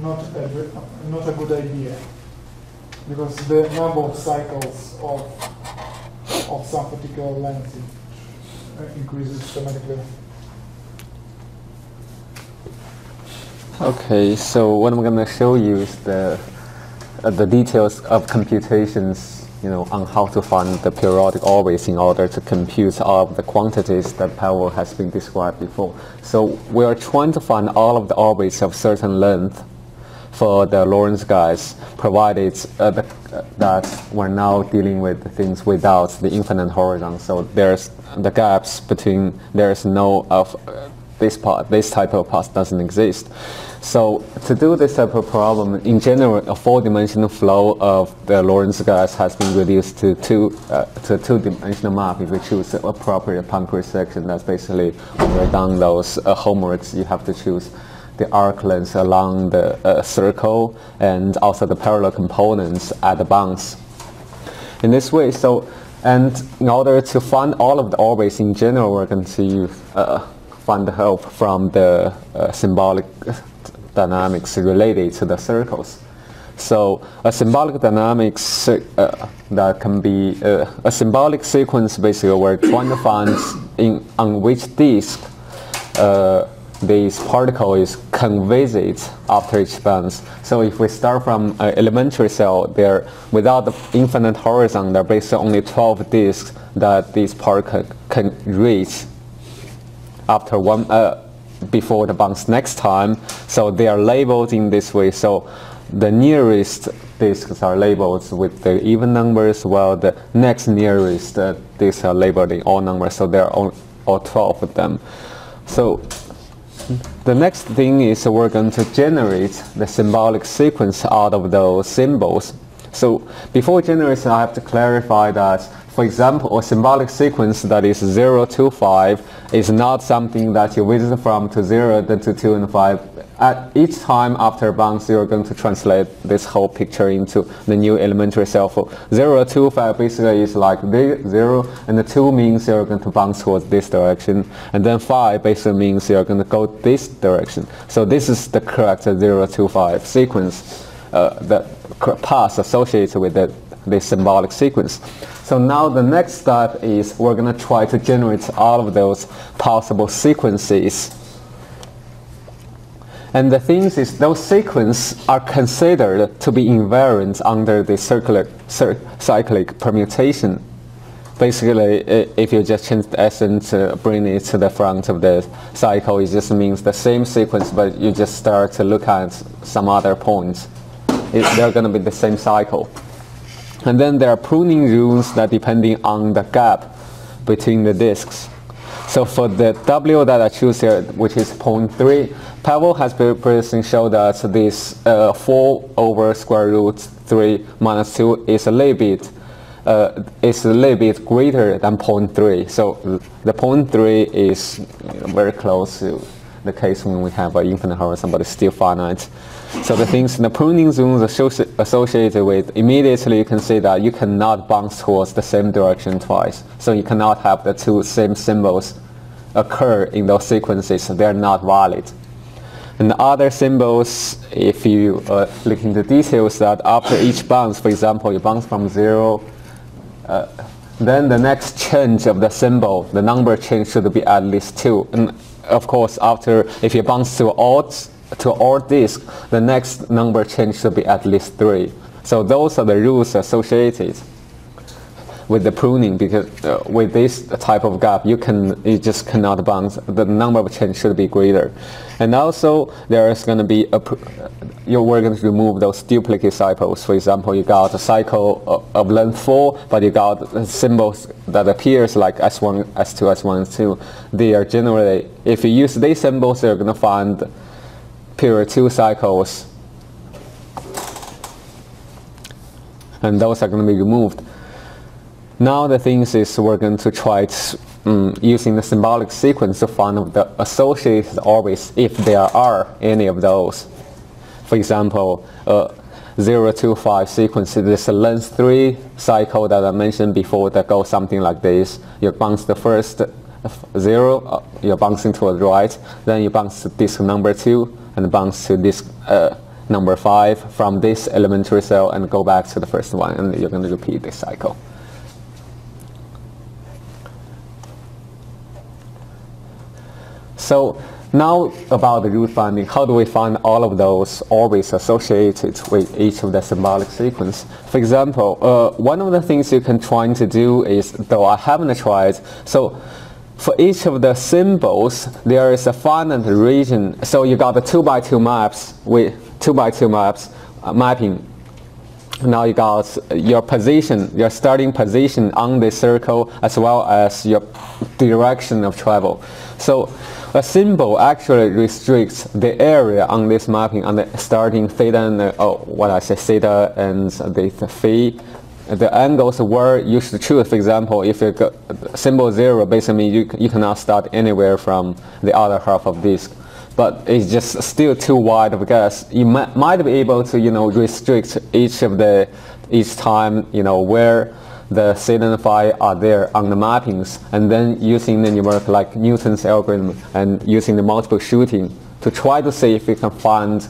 not a good idea, because the number of cycles of some particular length increases dramatically. Okay, so what I'm going to show you is the details of computations, on how to find the periodic orbits in order to compute all of the quantities that Pavel has been described before. So we are trying to find all of the orbits of certain length for the Lorentz gas, provided that we're now dealing with things without the infinite horizon. So there's the gaps between, there's no of this type of path doesn't exist. So to do this type of problem, in general, a four-dimensional flow of the Lorentz gas has been reduced to a two-dimensional map if we choose an appropriate Poincare section. That's basically when you're done those homeworks, you have to choose the arc length along the circle and also the parallel components at the bounds. In this way, and in order to find all of the orbits in general, we're going to find the help from the symbolic dynamics related to the circles. So a symbolic dynamics that can be a symbolic sequence. Basically, we're trying to find on which disk this particle can visit after each bounce. So if we start from an elementary cell, without the infinite horizon, there are basically only 12 disks that this particle can reach after one before the bounce next time. So they are labeled in this way. So the nearest disks are labeled with the even numbers, while the next nearest disks are labeled in odd numbers. So there are all 12 of them. So the next thing is we're going to generate the symbolic sequence out of those symbols. So before generating, I have to clarify that, for example, a symbolic sequence that is 0 to 5 is not something that you visit from to 0, then to 2 and 5. At each time after bounce, you're going to translate this whole picture into the new elementary cell. For 0 to 5 basically is like 0, and the 2 means you're going to bounce towards this direction, and then 5 basically means you're going to go this direction. So this is the correct 0 to 5 sequence, the path associated with the symbolic sequence. So now the next step is we're going to try to generate all of those possible sequences. And the thing is, those sequences are considered to be invariant under the cyclic permutation. Basically, if you just change the essence, bring it to the front of the cycle, it just means the same sequence, but you just start to look at some other points. They're going to be the same cycle. And then there are pruning rules that depending on the gap between the disks. So for the W that I choose here, which is 0.3, Pavel has previously showed that this 4 over square root 3 minus 2 is a little bit greater than 0.3. So the 0.3 is very close to the case when we have an infinite horizon, but it's still finite. So the things in the pruning zones associated with, immediately you can see that you cannot bounce towards the same direction twice. So you cannot have the two same symbols occur in those sequences. They're not valid. And the other symbols, if you look into details, that after each bounce, for example, you bounce from 0, then the next change of the symbol, the number change should be at least 2. And of course, if you bounce to odd disk, the next number change should be at least 3. So those are the rules associated with the pruning, because with this type of gap, you just cannot bounce. The number of change should be greater. And also, there is going to be we're going to remove those duplicate cycles. For example, you got a cycle of length 4, but you got symbols that appears like S1, S2, S1, S2. They are generally, if you use these symbols, you're going to find period 2 cycles, and those are going to be removed. Now the thing is we're going to try using the symbolic sequence to find the associated orbits, if there are any of those. For example, 0 to 5 sequence, there's a length 3 cycle that I mentioned before that goes something like this. You bounce the first 0, you're bouncing to the right, then you bounce to disk number 2, and bounce to disk number 5 from this elementary cell and go back to the first one, and you're going to repeat this cycle. So now about the root finding, how do we find all of those orbits associated with each of the symbolic sequence? For example, one of the things you can try to do is, though I haven't tried, so for each of the symbols, there is a finite region. So you got the 2x2 maps with 2x2 maps mapping. Now you got your position, your starting position on the circle, as well as your direction of travel. So a symbol actually restricts the area on this mapping on the starting theta and theta and the phi. The angles where you should choose. For example, if you got symbol 0, basically you cannot start anywhere from the other half of this. But it's just still too wide of a guess. You might be able to, restrict each time, where the theta and phi are there on the mappings, and then using the numerical, like Newton's algorithm, and using the multiple shooting to try to see if we can find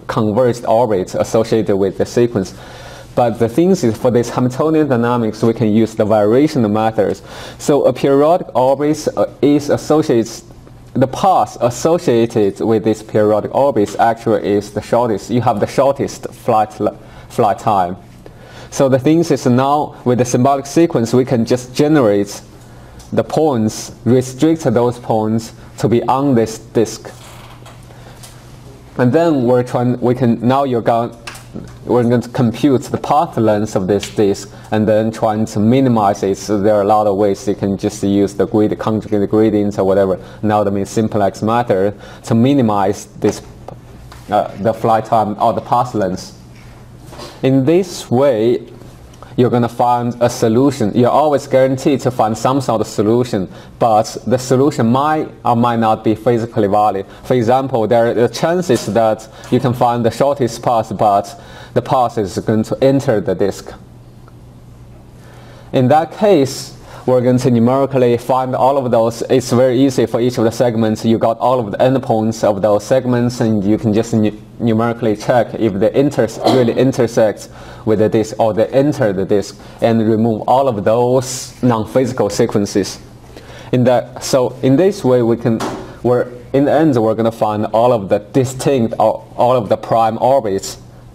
converged orbits associated with the sequence. But the thing is, for this Hamiltonian dynamics, we can use the variation methods. So a periodic orbit is associated, the path associated with this periodic orbit actually is the shortest. You have the shortest flight time. So the thing is, now with the symbolic sequence, we can just generate the points, restrict those points to be on this disk. And then we're going to compute the path length of this disk and then trying to minimize it. So there are a lot of ways you can just use the conjugate gradients or whatever. Now the simplex method to minimize this the flight time or the path length. In this way, you're going to find a solution. You're always guaranteed to find some sort of solution, but the solution might or might not be physically valid. For example, there are chances that you can find the shortest path, but the path is going to enter the disk. In that case, we're going to numerically find all of those. It's very easy for each of the segments. You got all of the endpoints of those segments, and you can just numerically check if they really intersect with the disk or they enter the disk, and remove all of those non-physical sequences. So in this way, in the end, we're going to find all of the distinct or all of the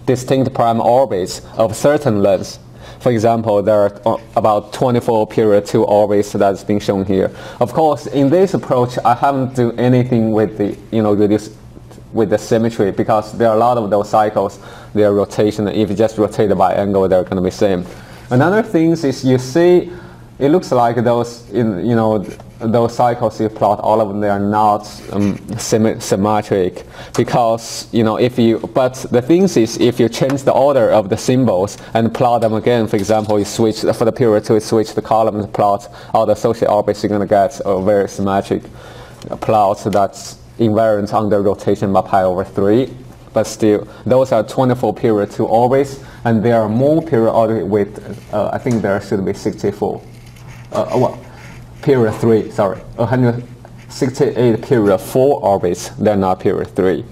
distinct prime orbits of certain lengths. For example, there are about 24 period 2 orbits that's being shown here. Of course, in this approach, I haven't done anything with the with the symmetry, because there are a lot of those cycles. Their rotation, if you just rotate by angle, they're going to be same. Another thing is, you see, it looks like those those cycles you plot, all of them, they are not symmetric, because but the thing is, if you change the order of the symbols and plot them again, for example, you switch for the period 2, you switch the column and plot all the associated orbits, you're going to get a very symmetric plot that's invariant under rotation by pi over 3. But still, those are 24 period 2 orbits, and there are more periodic with I think there should be 64. Period 3, sorry, 168 period 4 orbits, they're not period 3.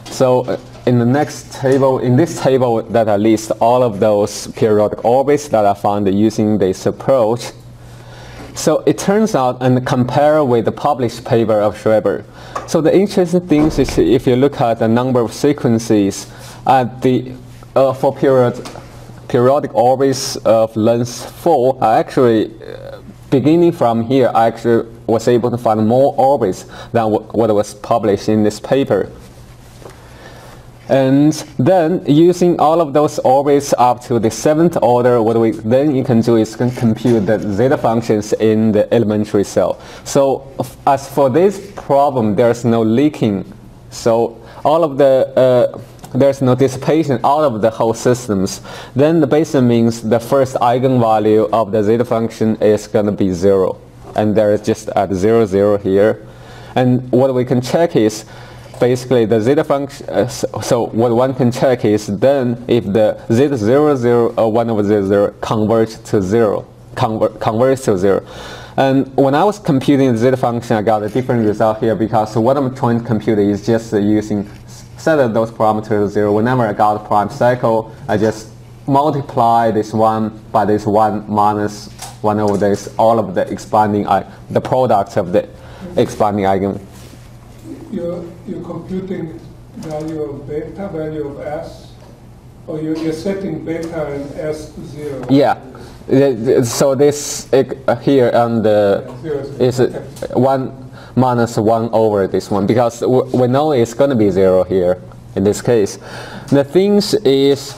So in this table that I list all of those periodic orbits that I found using this approach. So it turns out, and compare with the published paper of Schreiber. So the interesting thing is, if you look at the number of sequences at for periodic orbits of length 4, I actually beginning from here, I actually was able to find more orbits than what was published in this paper. And then using all of those orbits up to the 7th order, what you can do is compute the zeta functions in the elementary cell. So as for this problem, there's no leaking. So all of the there's no dissipation out of the whole systems. Then the basic means the first eigenvalue of the zeta function is going to be 0. And there is just at 0, 0 here. And what we can check is basically the zeta function. So what one can check is then if the zeta 0, 0 or 1 over 0, 0 converges to 0. And when I was computing the zeta function, I got a different result here, because what I'm trying to compute is just using set those parameters to 0. Whenever I got a prime cycle, I just multiply this one by this one minus 1 over this, all of the expanding, the product of the expanding eigen. You're computing value of beta, value of S, or you're setting beta and S to 0? Yeah. So this here and is 1 minus 1 over this one, because we know it's going to be 0 here in this case. The things is,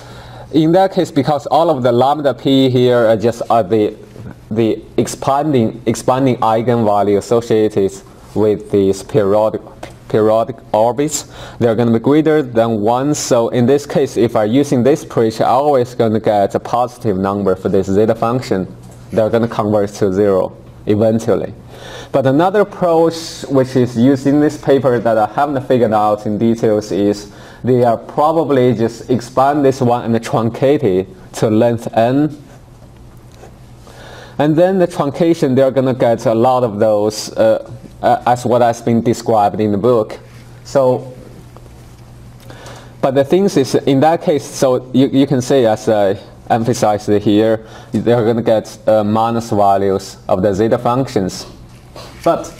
in that case, because all of the lambda p here are just the expanding eigenvalue associated with these periodic orbits, they're going to be greater than 1. So in this case, if I'm using this approach, I'm always going to get a positive number for this zeta function. They're going to converge to 0 eventually. But another approach which is used in this paper that I haven't figured out in details is they are probably just expand this one and truncate it to length n. And then the truncation, they're going to get a lot of those as what has been described in the book. So, but the things is, in that case, so you can say, as I emphasized here, they're going to get minus values of the zeta functions. But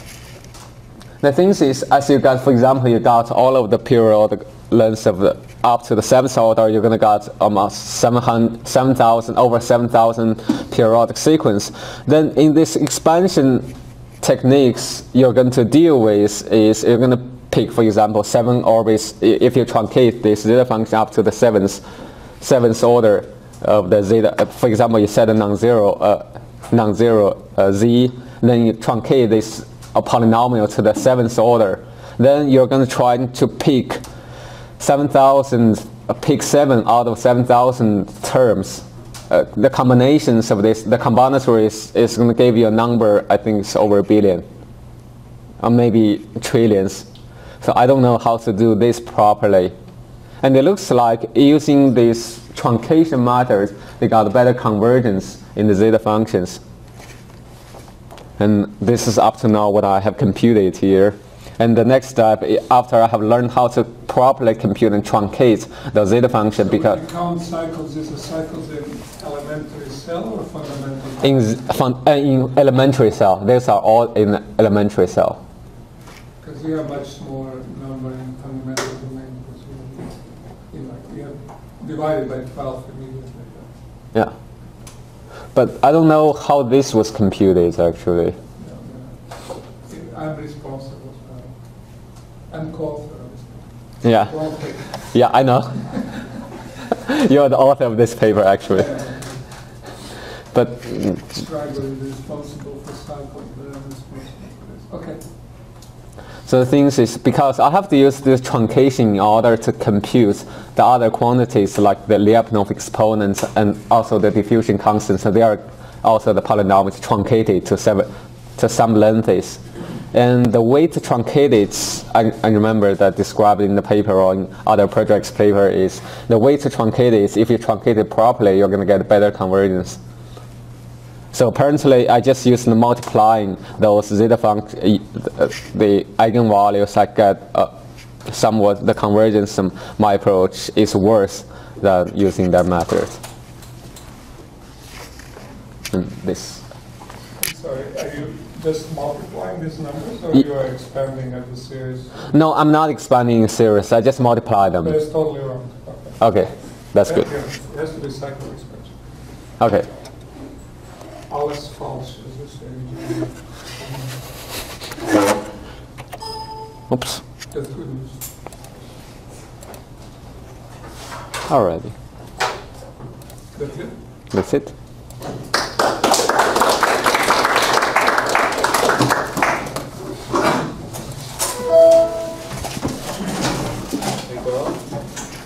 the things is, as you got, for example, you got all of the periodic lengths of the up to the 7th order, you're going to get almost 7,000 over 7,000 periodic sequence. Then in this expansion techniques you're going to deal with is you're going to pick, for example, 7 orbits. If you truncate this zeta function up to the 7th order of the zeta, for example, you set a non-zero z, then you truncate this polynomial to the 7th order. Then you're going to try to pick 7,000, pick 7 out of 7,000 terms. The combinations of this, the combinatory is going to give you a number, I think it's over 1 billion, or maybe trillions. So I don't know how to do this properly. And it looks like using these truncation methods, they got better convergence in the zeta functions. And this is up to now what I have computed here. And the next step, after I have learned how to properly compute and truncate the zeta function, so because when you count cycles, these are cycles in elementary cell or fundamental? In elementary cell. These are all in elementary cell. Because you have much more number in fundamental domain, because you have divided by 12 immediately. Yeah. But I don't know how this was computed actually. I'm responsible. I'm co-author of this paper. Yeah. Yeah, I know. You're the author of this paper actually. But Schreiber is responsible for cycles, but I'm responsible for this. Okay. so the thing is, because I have to use this truncation in order to compute the other quantities like the Lyapunov exponents and also the diffusion constants. So they are also the polynomials truncated to some lengths. And the way to truncate it, I remember that described in the paper or in other projects paper, is the way to truncate it is if you truncate it properly, you're going to get better convergence. So apparently I just used multiplying those zeta functions, the eigenvalues, I get somewhat the convergence of my approach is worse than using that method. And this. Sorry, are you just multiplying these numbers, or you are expanding at the series? No, I'm not expanding in series. I just multiply them. That's totally wrong. Okay, that's good. Yeah, it has to be cycle expansion. Okay. Alles false, as they say. Oops. That's good news. Alrighty. That's it? That's it.